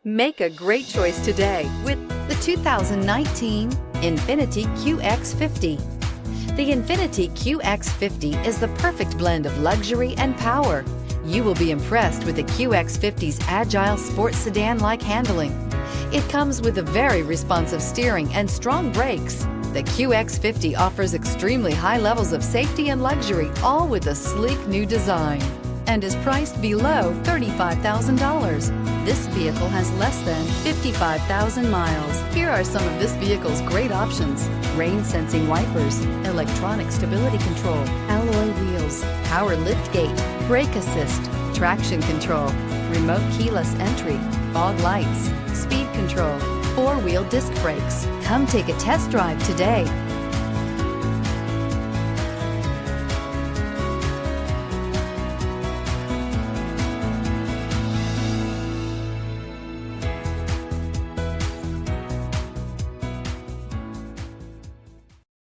Make a great choice today with the 2019 Infiniti Qx50. The Infiniti Qx50 is the perfect blend of luxury and power. You will be impressed with the Qx50's agile sports sedan-like handling. It comes with a very responsive steering and strong brakes. The Qx50 offers extremely high levels of safety and luxury, all with a sleek new design, and is priced below $35,000. This vehicle has less than 55,000 miles. Here are some of this vehicle's great options: rain-sensing wipers, electronic stability control, alloy wheels, power liftgate, brake assist, traction control, remote keyless entry, fog lights, speed control, four-wheel disc brakes. Come take a test drive today.